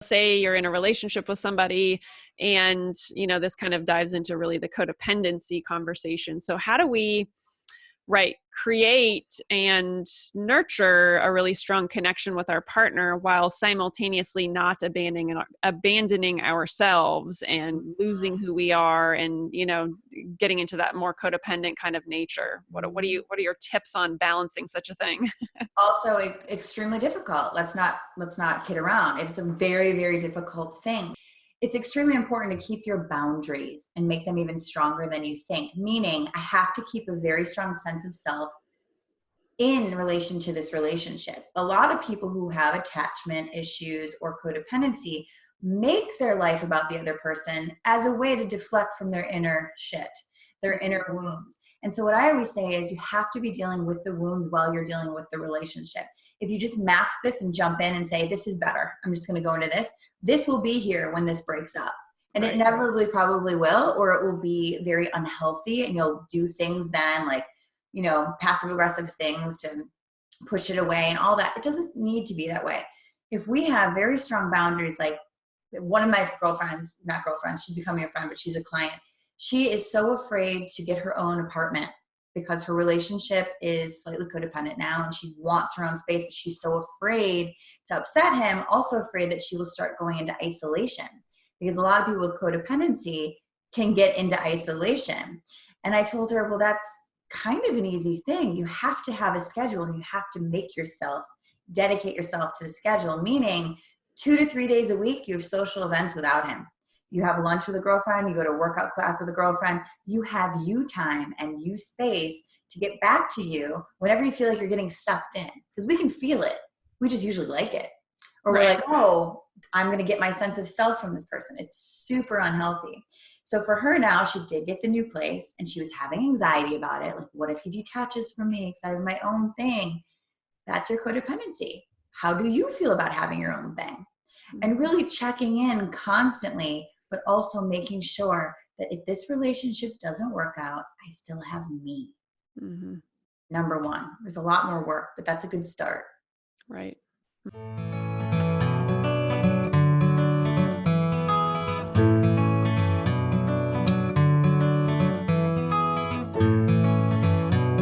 Say you're in a relationship with somebody and, this kind of dives into really the codependency conversation. So how do we, right, create and nurture a really strong connection with our partner while simultaneously not abandoning ourselves and losing who we are and, getting into that more codependent kind of nature? What are your tips on balancing such a thing? Also extremely difficult. Let's not kid around. It's a very, very difficult thing. It's extremely important to keep your boundaries and make them even stronger than you think. Meaning, I have to keep a very strong sense of self in relation to this relationship. A lot of people who have attachment issues or codependency make their life about the other person as a way to deflect from their inner shit, their inner wounds. And so what I always say is you have to be dealing with the wounds while you're dealing with the relationship. If you just mask this and jump in and say, this is better, I'm just going to go into this will be here when this breaks up. And It inevitably probably will, or it will be very unhealthy and you'll do things then like, passive aggressive things to push it away and all that. It doesn't need to be that way. If we have very strong boundaries, like one of my girlfriends, not girlfriends, she's becoming a friend, but she's a client. She is so afraid to get her own apartment because her relationship is slightly codependent now and she wants her own space, but she's so afraid to upset him, also afraid that she will start going into isolation because a lot of people with codependency can get into isolation. And I told her, well, that's kind of an easy thing. You have to have a schedule and you have to dedicate yourself to the schedule, meaning 2 to 3 days a week, you have social events without him. You have lunch with a girlfriend, you go to a workout class with a girlfriend, you have you time and you space to get back to you whenever you feel like you're getting sucked in. Because we can feel it. We just usually like it. Or we're like, oh, I'm going to get my sense of self from this person. It's super unhealthy. So for her now, she did get the new place and she was having anxiety about it. Like, what if he detaches from me because I have my own thing? That's your codependency. How do you feel about having your own thing? And really checking in constantly, but also making sure that if this relationship doesn't work out, I still have me. Number one. There's a lot more work, but that's a good start. Right.